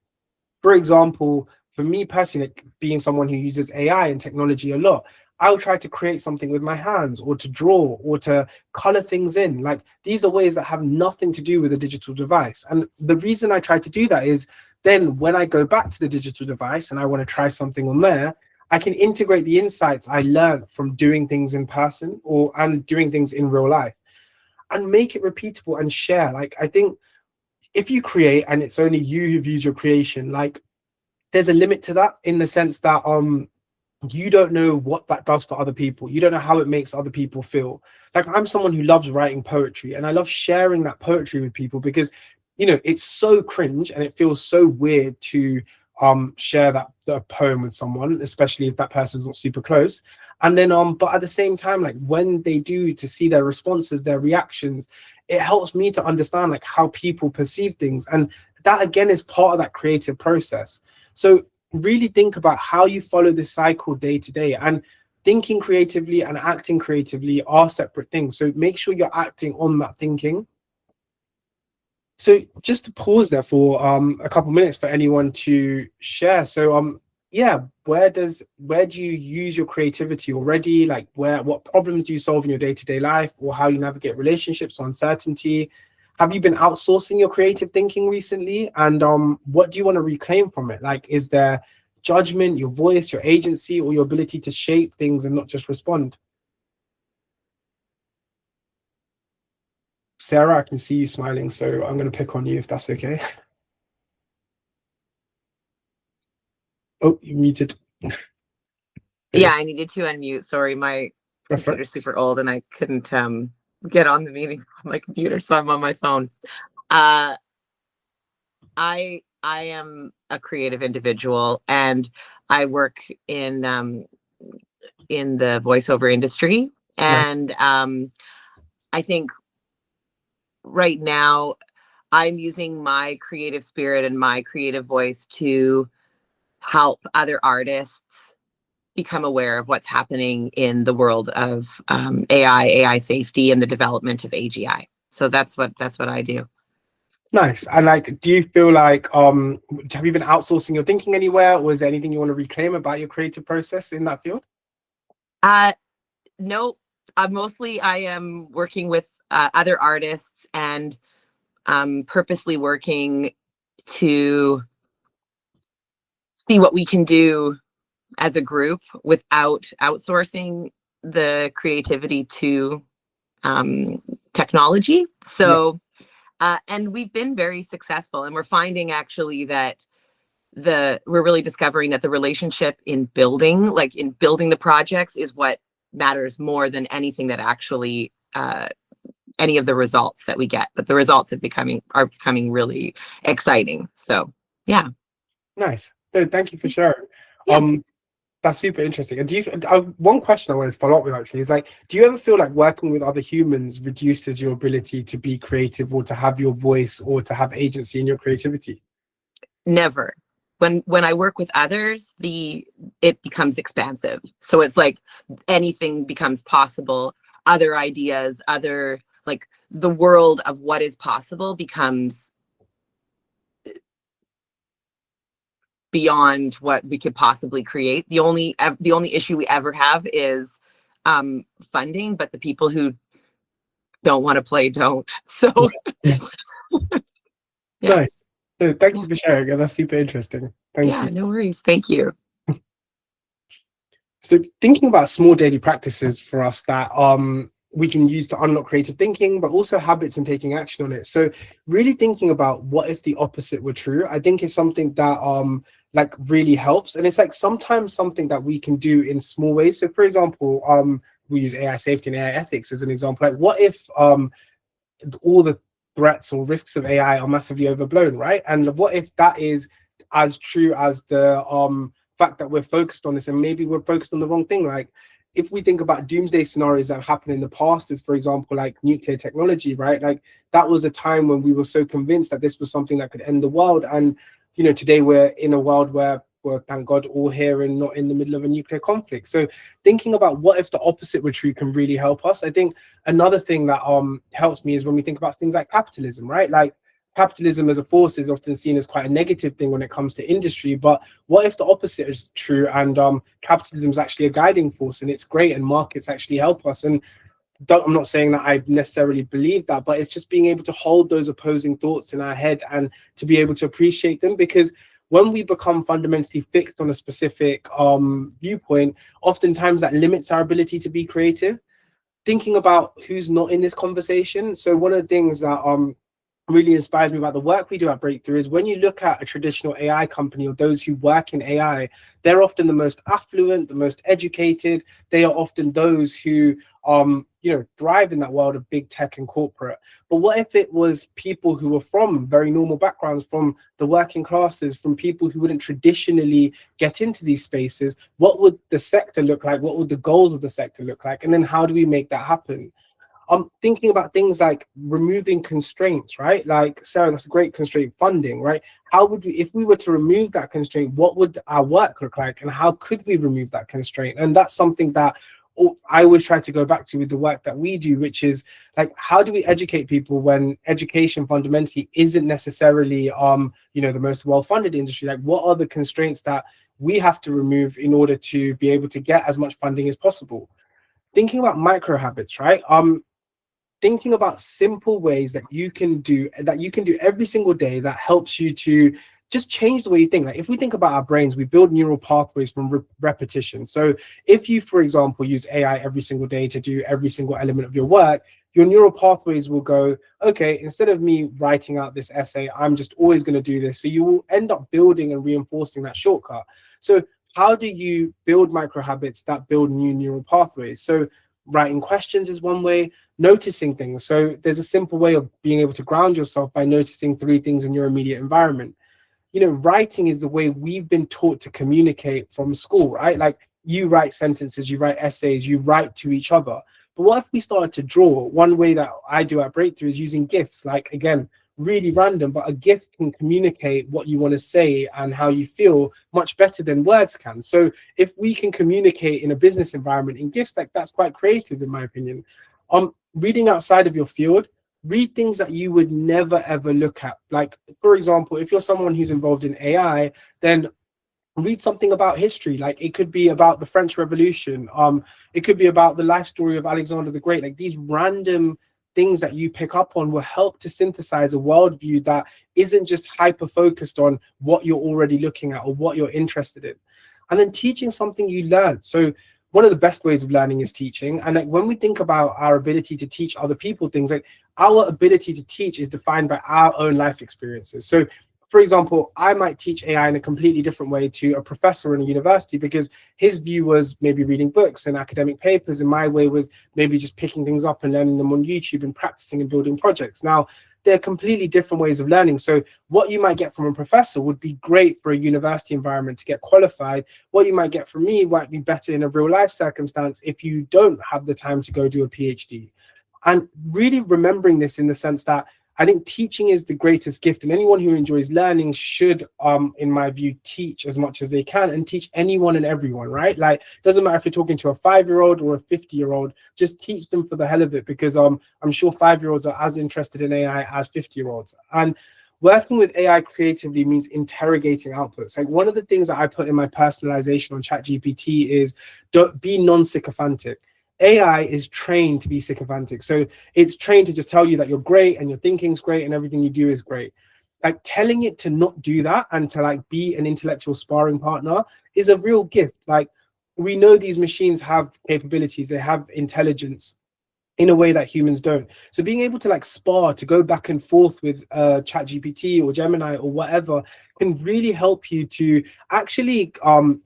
for example, for me personally, like being someone who uses AI and technology a lot, I'll try to create something with my hands, or to draw, or to color things in. Like, these are ways that have nothing to do with a digital device. And the reason I try to do that is then when I go back to the digital device and I want to try something on there, I can integrate the insights I learned from doing things in person and doing things in real life, and make it repeatable and share. Like, I think if you create and it's only you who views your creation, like there's a limit to that, in the sense that you don't know what that does for other people. You don't know how it makes other people feel. Like, I'm someone who loves writing poetry, and I love sharing that poetry with people because, it's so cringe and it feels so weird to share the poem with someone, especially if that person's not super close. And then but at the same time, like when they do, to see their responses, their reactions, it helps me to understand like how people perceive things. And that again is part of that creative process. So really think about how you follow this cycle day to day, and thinking creatively and acting creatively are separate things. So make sure you're acting on that thinking. So just to pause there for a couple minutes for anyone to share. So yeah, where do you use your creativity already? Like, what problems do you solve in your day-to-day life, or how you navigate relationships or uncertainty? Have you been outsourcing your creative thinking recently? And what do you want to reclaim from it? Like, is there judgment, your voice, your agency, or your ability to shape things and not just respond? Sarah, I can see you smiling, so I'm going to pick on you if that's okay. Oh, you muted. Yeah, I needed to unmute. Sorry, my computer's super old and I couldn't get on the meeting on my computer, so I'm on my phone. I am a creative individual, and I work in the voiceover industry. And I think right now I'm using my creative spirit and my creative voice to help other artists become aware of what's happening in the world of AI safety, and the development of AGI. So that's what I do. Nice. And like, do you feel like have you been outsourcing your thinking anywhere, or is there anything you want to reclaim about your creative process in that field? No, mostly I am working with other artists, and purposely working to see what we can do as a group without outsourcing the creativity to technology. So, and we've been very successful, and we're finding actually that we're really discovering that the relationship in building the projects is what matters more than anything that actually any of the results that we get. But the results are becoming really exciting. So yeah. Nice. No, thank you for sharing. Yeah. That's super interesting. And one question I wanted to follow up with actually is like, do you ever feel like working with other humans reduces your ability to be creative, or to have your voice, or to have agency in your creativity? Never. when I work with others, it becomes expansive. So it's like anything becomes possible, other ideas, other, like, the world of what is possible becomes beyond what we could possibly create. The only issue we ever have is funding, but the people who don't want to play don't. So Yeah. yeah. Nice. So thank you for sharing, and that's super interesting. Thank you. No worries. Thank you. So thinking about small daily practices for us that we can use to unlock creative thinking, but also habits and taking action on it. So really thinking about what if the opposite were true, I think is something that like really helps. And it's like sometimes something that we can do in small ways. So for example, we use AI safety and AI ethics as an example. Like what if all the threats or risks of AI are massively overblown, right? And what if that is as true as the fact that we're focused on this, and maybe we're focused on the wrong thing? Like if we think about doomsday scenarios that have happened in the past with, for example, like nuclear technology, right? Like that was a time when we were so convinced that this was something that could end the world. And, you know, today we're in a world where we're, thank God, all here and not in the middle of a nuclear conflict. So thinking about what if the opposite were true can really help us. I think another thing that helps me is when we think about things like capitalism, right? Like capitalism as a force is often seen as quite a negative thing when it comes to industry, but what if the opposite is true and capitalism is actually a guiding force and it's great and markets actually help us? And I'm not saying that I necessarily believe that, but it's just being able to hold those opposing thoughts in our head and to be able to appreciate them, because when we become fundamentally fixed on a specific viewpoint, oftentimes that limits our ability to be creative. Thinking about who's not in this conversation. So one of the things that really inspires me about the work we do at Breakthrough is when you look at a traditional AI company or those who work in AI, they're often the most affluent, the most educated. They are often those who you know, thrive in that world of big tech and corporate. But what if it was people who were from very normal backgrounds, from the working classes, from people who wouldn't traditionally get into these spaces? What would the sector look like? What would the goals of the sector look like? And then how do we make that happen? I'm thinking about things like removing constraints, right? Like, Sarah, that's a great constraint, funding, right? How would we, if we were to remove that constraint, what would our work look like? And how could we remove that constraint? And that's something that I always try to go back to with the work that we do, which is like, how do we educate people when education fundamentally isn't necessarily, you know, the most well-funded industry? Like, what are the constraints that we have to remove in order to be able to get as much funding as possible? Thinking about micro habits, right? Thinking about simple ways that you can do every single day that helps you to just change the way you think. Like if we think about our brains, we build neural pathways from repetition. So if you, for example, use AI every single day to do every single element of your work, your neural pathways will go, okay, instead of me writing out this essay, I'm just always going to do this. So you will end up building and reinforcing that shortcut. So how do you build micro habits that build new neural pathways? So writing questions is one way. Noticing things. So there's a simple way of being able to ground yourself by noticing 3 things in your immediate environment. You know, writing is the way we've been taught to communicate from school, right? Like you write sentences, you write essays, you write to each other. But what if we started to draw? One way that I do at Breakthrough is using GIFs. Like, again, really random, but a GIF can communicate what you want to say and how you feel much better than words can. So if we can communicate in a business environment in GIFs, like that's quite creative, in my opinion. Reading outside of your field, read things that you would never ever look at. Like, for example, if you're someone who's involved in AI, then read something about history. Like it could be about the French Revolution. It could be about the life story of Alexander the Great. Like these random things that you pick up on will help to synthesize a worldview that isn't just hyper focused on what you're already looking at or what you're interested in. And then teaching something you learned. So one of the best ways of learning is teaching. And like when we think about our ability to teach other people things, like our ability to teach is defined by our own life experiences. So for example, I might teach AI in a completely different way to a professor in a university because his view was maybe reading books and academic papers, and my way was maybe just picking things up and learning them on YouTube and practicing and building projects. Now, they're completely different ways of learning. So what you might get from a professor would be great for a university environment to get qualified. What you might get from me might be better in a real life circumstance if you don't have the time to go do a PhD. And really remembering this in the sense that I think teaching is the greatest gift, and anyone who enjoys learning should, in my view, teach as much as they can and teach anyone and everyone, right? Like, doesn't matter if you're talking to a 5-year-old or a 50-year-old, just teach them for the hell of it, because I'm sure 5-year-olds are as interested in AI as 50-year-olds. And working with AI creatively means interrogating outputs. Like, one of the things that I put in my personalization on ChatGPT is don't be non-sycophantic. AI is trained to be sycophantic. So it's trained to just tell you that you're great and your thinking's great and everything you do is great. Like, telling it to not do that and to like be an intellectual sparring partner is a real gift. Like, we know these machines have capabilities, they have intelligence in a way that humans don't. So being able to like spar, to go back and forth with ChatGPT or Gemini or whatever, can really help you to actually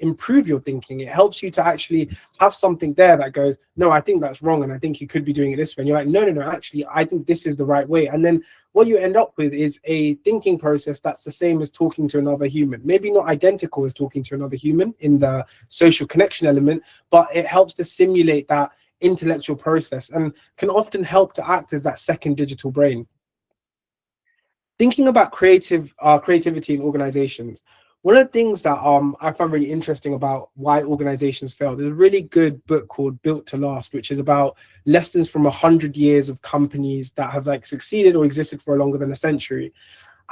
improve your thinking. It helps you to actually have something there that goes, no, I think that's wrong, and I think you could be doing it this way. And you're like, no, actually, I think this is the right way. And then what you end up with is a thinking process that's the same as talking to another human. Maybe not identical as talking to another human in the social connection element, but it helps to simulate that intellectual process and can often help to act as that second digital brain. Thinking about creativity in organizations, one of the things that I found really interesting about why organizations fail, there's a really good book called Built to Last, which is about lessons from 100 years of companies that have like succeeded or existed for longer than a century.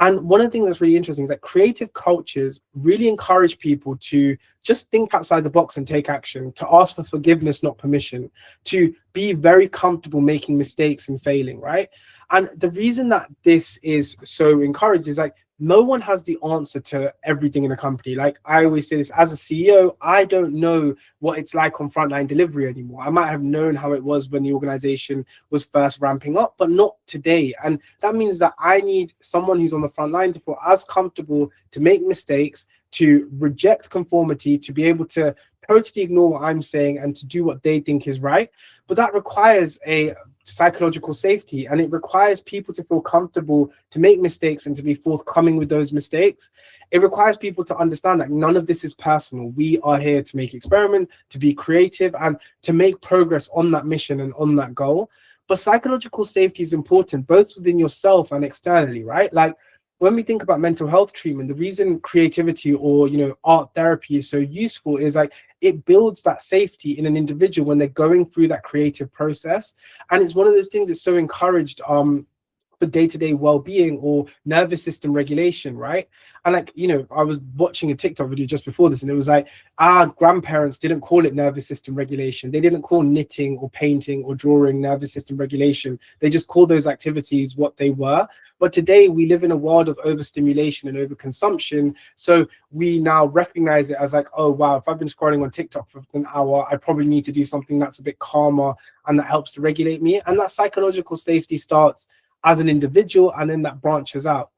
And one of the things that's really interesting is that creative cultures really encourage people to just think outside the box and take action, to ask for forgiveness, not permission, to be very comfortable making mistakes and failing, right? And the reason that this is so encouraged is like, no one has the answer to everything in a company. Like I always say this, as a CEO, I don't know what it's like on frontline delivery anymore. I might have known how it was when the organization was first ramping up, but not today. And that means that I need someone who's on the front line to feel as comfortable to make mistakes, to reject conformity, to be able to totally ignore what I'm saying and to do what they think is right. But that requires a psychological safety, and it requires people to feel comfortable to make mistakes and to be forthcoming with those mistakes. It requires people to understand that none of this is personal. We are here to make experiment, to be creative, and to make progress on that mission and on that goal. But psychological safety is important both within yourself and externally, right? Like when we think about mental health treatment, the reason creativity or art therapy is so useful is like it builds that safety in an individual when they're going through that creative process. And it's one of those things that's so encouraged for day-to-day well-being or nervous system regulation, right? And like, I was watching a TikTok video just before this, and it was like our grandparents didn't call it nervous system regulation. They didn't call knitting or painting or drawing nervous system regulation. They just called those activities what they were. But today we live in a world of overstimulation and overconsumption. So we now recognize it as like, oh, wow, if I've been scrolling on TikTok for an hour, I probably need to do something that's a bit calmer and that helps to regulate me. And that psychological safety starts as an individual, and then that branches out.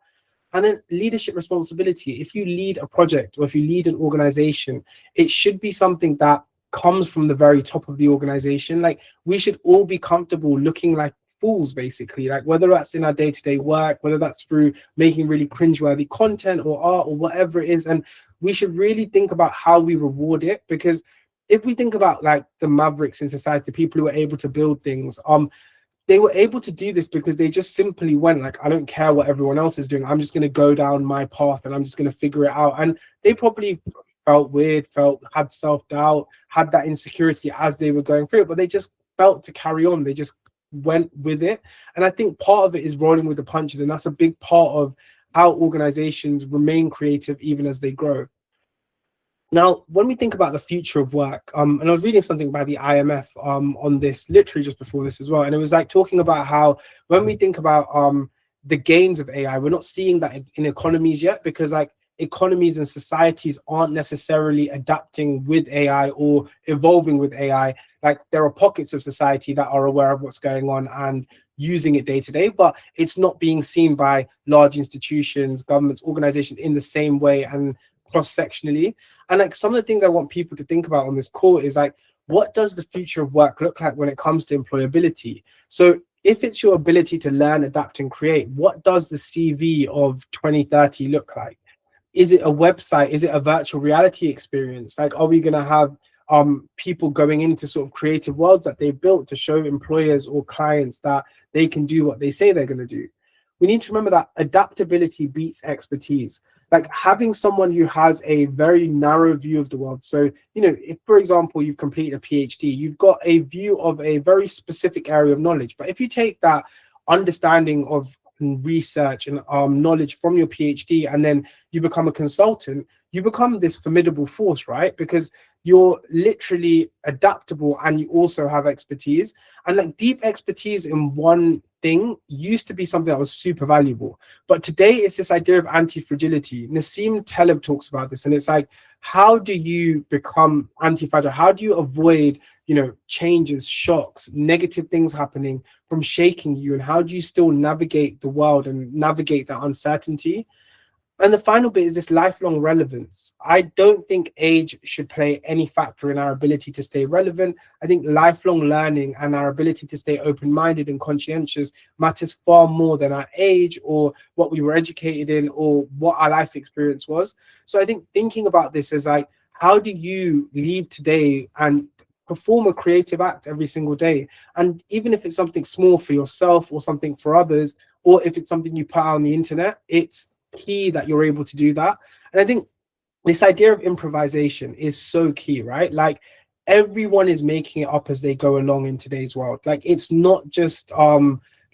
And then leadership responsibility. If you lead a project or if you lead an organization, it should be something that comes from the very top of the organization. Like we should all be comfortable looking like fools, basically, like whether that's in our day-to-day work, whether that's through making really cringeworthy content or art or whatever it is. And we should really think about how we reward it, because if we think about like the mavericks in society, the people who are able to build things, they were able to do this because they just simply went like, I don't care what everyone else is doing. I'm just going to go down my path and I'm just going to figure it out. And they probably felt weird, had self-doubt, had that insecurity as they were going through it, but they just felt to carry on. They just went with it. And I think part of it is rolling with the punches. And that's a big part of how organizations remain creative even as they grow. Now, when we think about the future of work, and I was reading something by the IMF on this literally just before this as well, and it was like talking about how when we think about the gains of AI, we're not seeing that in economies yet, because like economies and societies aren't necessarily adapting with AI or evolving with AI. Like there are pockets of society that are aware of what's going on and using it day to day, but it's not being seen by large institutions, governments, organizations in the same way and cross-sectionally. And like some of the things I want people to think about on this call is like, what does the future of work look like when it comes to employability? So if it's your ability to learn, adapt, and create, what does the CV of 2030 look like? Is it a website? Is it a virtual reality experience? Like, are we going to have people going into sort of creative worlds that they've built to show employers or clients that they can do what they say they're going to do? we need to remember that adaptability beats expertise. Like having someone who has a very narrow view of the world. So, you know, if, for example, you've completed a PhD, you've got a view of a very specific area of knowledge. But if you take that understanding of research and knowledge from your PhD, and then you become a consultant, you become this formidable force, right? Because you're literally adaptable and you also have expertise. And like deep expertise in one thing used to be something that was super valuable. But today it's this idea of anti-fragility. Nassim Taleb talks about this, and it's like, how do you become anti-fragile? How do you avoid, you know, changes, shocks, negative things happening from shaking you? And how do you still navigate the world and navigate that uncertainty? And the final bit is this lifelong relevance. I don't think age should play any factor in our ability to stay relevant. I think lifelong learning and our ability to stay open-minded and conscientious matters far more than our age or what we were educated in or what our life experience was. So I think thinking about this is like, how do you leave today and perform a creative act every single day? And even if it's something small for yourself or something for others, or if it's something you put out on the internet, it's key that you're able to do that. And I think this idea of improvisation is so key, right? Like everyone is making it up as they go along in today's world. Like it's not just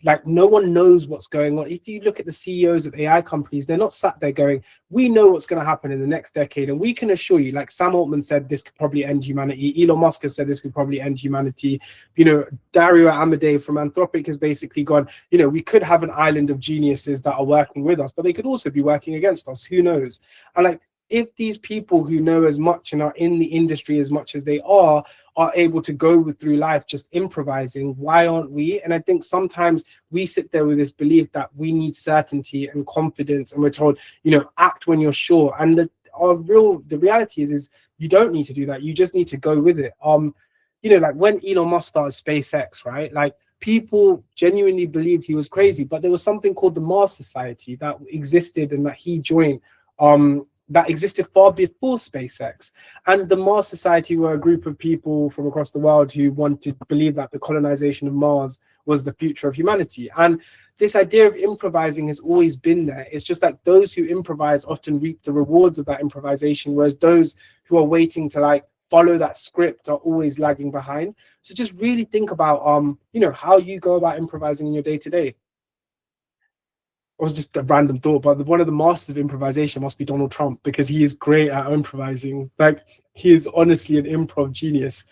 like no one knows what's going on. If you look at the CEOs of AI companies, they're not sat there going, we know what's going to happen in the next decade. And we can assure you, like Sam Altman said, this could probably end humanity. Elon Musk has said this could probably end humanity. You know, Dario Amodei from Anthropic has basically gone, you know, we could have an island of geniuses that are working with us, but they could also be working against us. Who knows? And like, if these people who know as much and are in the industry as much as they are able to go through life just improvising, why aren't we? And I think sometimes we sit there with this belief that we need certainty and confidence, and we're told, you know, act when you're sure. And the reality is you don't need to do that. You just need to go with it. You know, like when Elon Musk started SpaceX, right? Like people genuinely believed he was crazy, but there was something called the Mars Society that existed and that he joined. That existed far before SpaceX. And the Mars Society were a group of people from across the world who wanted to believe that the colonization of Mars was the future of humanity. And this idea of improvising has always been there. It's just like those who improvise often reap the rewards of that improvisation, whereas those who are waiting to like follow that script are always lagging behind. So just really think about, you know, how you go about improvising in your day-to-day. It was just a random thought, but one of the masters of improvisation must be Donald Trump, because he is great at improvising. Like he is honestly an improv genius.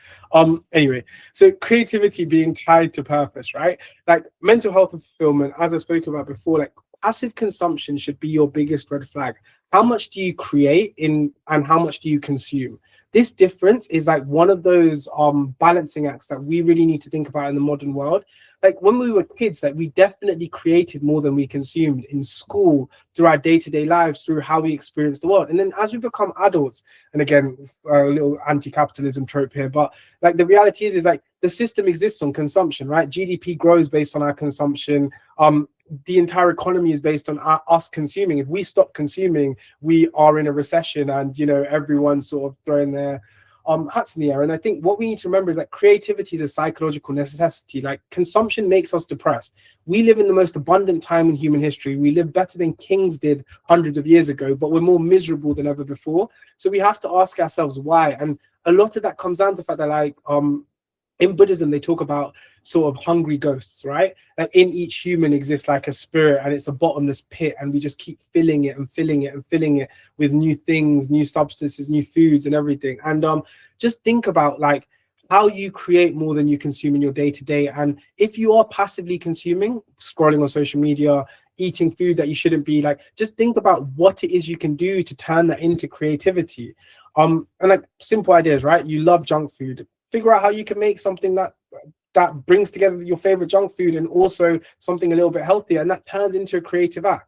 Anyway, so creativity being tied to purpose, right? Like mental health and fulfillment, as I spoke about before, like passive consumption should be your biggest red flag. How much do you create in and how much do you consume? This difference is like one of those balancing acts that we really need to think about in the modern world. Like when we were kids, like we definitely created more than we consumed in school, through our day-to-day lives, through how we experience the world. And then as we become adults, and again, a little anti-capitalism trope here, but like the reality is like the system exists on consumption, right? GDP grows based on our consumption. The entire economy is based on us consuming. If we stop consuming, we are in a recession, and you know everyone's sort of throwing their hats in the air. And I think what we need to remember is that creativity is a psychological necessity. Like consumption makes us depressed. We live in the most abundant time in human history. We live better than kings did hundreds of years ago, but we're more miserable than ever before. So we have to ask ourselves why. And a lot of that comes down to the fact that like in Buddhism, they talk about sort of hungry ghosts, right? Like in each human exists like a spirit, and it's a bottomless pit, and we just keep filling it and filling it and filling it with new things, new substances, new foods and everything. And just think about like how you create more than you consume in your day-to-day. And if you are passively consuming, scrolling on social media, eating food that you shouldn't be, like just think about what it is you can do to turn that into creativity. And like simple ideas, right? You love junk food. Figure out how you can make something that brings together your favorite junk food and also something a little bit healthier, and that turns into a creative act.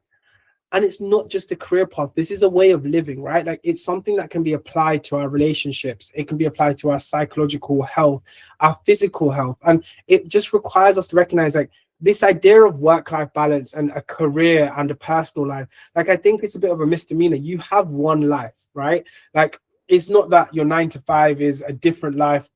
And it's not just a career path. This is a way of living, right? Like it's something that can be applied to our relationships. It can be applied to our psychological health, our physical health. And it just requires us to recognize like this idea of work-life balance and a career and a personal life. Like I think it's a bit of a misdemeanor. You have one life, right? Like it's not that your 9 to 5 is a different life.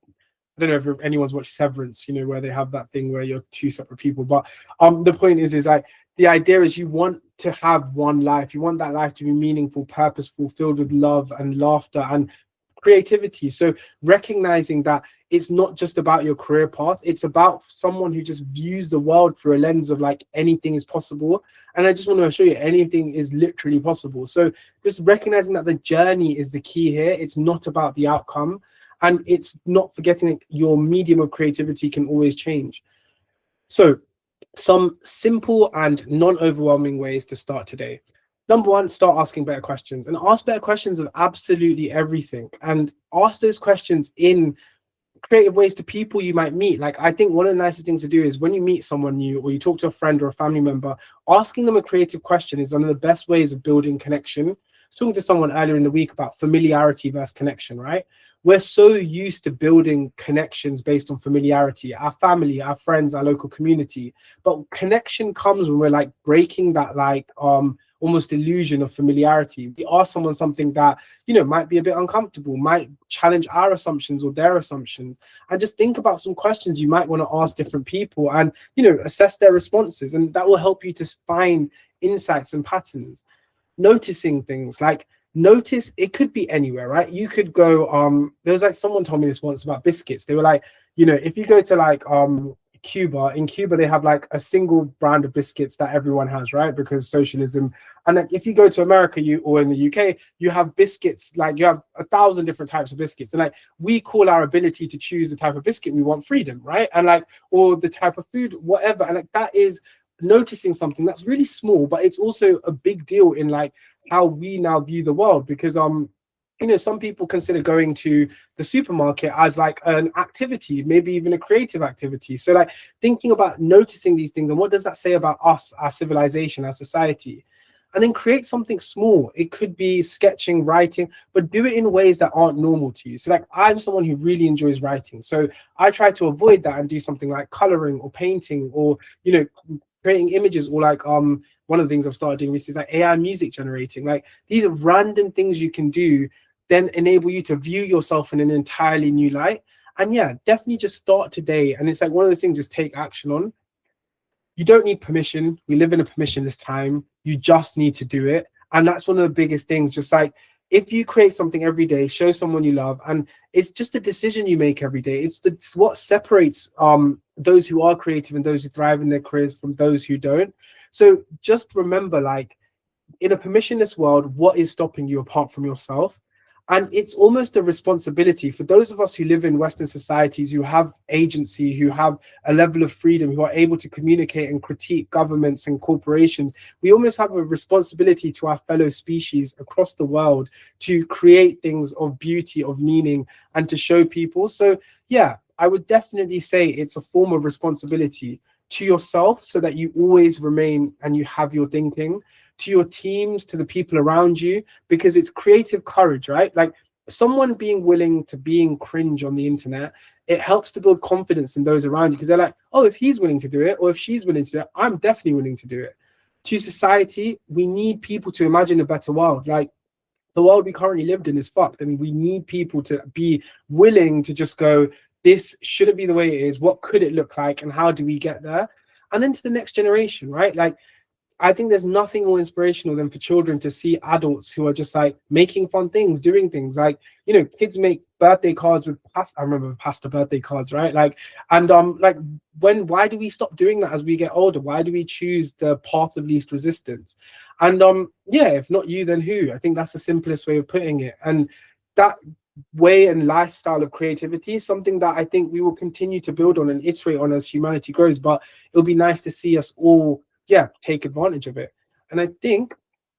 I don't know if anyone's watched Severance, you know, where they have that thing where you're two separate people. But the point is like the idea is you want to have one life. You want that life to be meaningful, purposeful, filled with love and laughter and creativity. So recognizing that it's not just about your career path, it's about someone who just views the world through a lens of like anything is possible. And I just want to assure you, anything is literally possible. So just recognizing that the journey is the key here. It's not about the outcome. And it's not forgetting that your medium of creativity can always change. So some simple and non-overwhelming ways to start today. Number one, start asking better questions, and ask better questions of absolutely everything, and ask those questions in creative ways to people you might meet. Like, I think one of the nicest things to do is when you meet someone new or you talk to a friend or a family member, asking them a creative question is one of the best ways of building connection. I was talking to someone earlier in the week about familiarity versus connection, right? We're so used to building connections based on familiarity, our family, our friends, our local community. But connection comes when we're like breaking that like almost illusion of familiarity. We ask someone something that, you know, might be a bit uncomfortable, might challenge our assumptions or their assumptions, and just think about some questions you might want to ask different people and, you know, assess their responses. And that will help you to find insights and patterns. Noticing things, like notice, it could be anywhere, right? You could go, there was like someone told me this once about biscuits. They were like, you know, if you go to like Cuba, in Cuba they have like a single brand of biscuits that everyone has, right? Because socialism. And like if you go to America, or in the UK, you have biscuits, like you have 1,000 different types of biscuits, and like we call our ability to choose the type of biscuit we want freedom, right? And like, or the type of food, whatever. And like that is noticing something that's really small, but it's also a big deal in like how we now view the world. Because you know, some people consider going to the supermarket as like an activity, maybe even a creative activity. So like thinking about noticing these things and what does that say about us, our civilization, our society, and then create something small. It could be sketching, writing, but do it in ways that aren't normal to you. So like I'm someone who really enjoys writing, so I try to avoid that and do something like coloring or painting, or, you know, creating images, or like one of the things I've started doing is like AI music generating. Like these are random things you can do, then enable you to view yourself in an entirely new light. And yeah, definitely just start today. And it's like one of the things, just take action on. You don't need permission. We live in a permissionless time. You just need to do it. And that's one of the biggest things. Just like if you create something every day, show someone you love, and it's just a decision you make every day. It's what separates those who are creative and those who thrive in their careers from those who don't. So just remember, like, in a permissionless world, what is stopping you apart from yourself? And it's almost a responsibility for those of us who live in Western societies, who have agency, who have a level of freedom, who are able to communicate and critique governments and corporations. We almost have a responsibility to our fellow species across the world to create things of beauty, of meaning, and to show people. So yeah, I would definitely say it's a form of responsibility to yourself, so that you always remain and you have your thinking, to your teams, to the people around you, because it's creative courage, right? Like someone being willing to being cringe on the internet, it helps to build confidence in those around you, because they're like, oh, if he's willing to do it, or if she's willing to do it, I'm definitely willing to do it. To society, we need people to imagine a better world. Like the world we currently lived in is fucked. I mean, we need people to be willing to just go, this shouldn't be the way it is. What could it look like? And how do we get there? And then to the next generation, right? Like, I think there's nothing more inspirational than for children to see adults who are just like making fun things, doing things like, you know, kids make birthday cards with pasta. I remember pasta birthday cards, right? Like, and like why do we stop doing that as we get older? Why do we choose the path of least resistance? And yeah, if not you, then who? I think that's the simplest way of putting it. And that way and lifestyle of creativity is something that I think we will continue to build on and iterate on as humanity grows. But it'll be nice to see us all, yeah, take advantage of it. And I think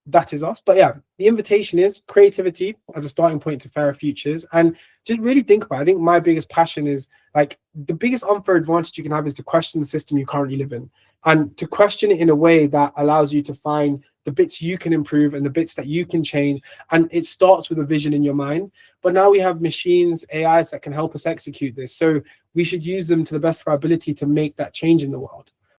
that is us. But yeah, the invitation is creativity as a starting point to fairer futures. And just really think about it. I think my biggest passion is like the biggest unfair advantage you can have is to question the system you currently live in, and to question it in a way that allows you to find the bits you can improve and the bits that you can change. And it starts with a vision in your mind. But now we have machines, AIs that can help us execute this. So we should use them to the best of our ability to make that change in the world.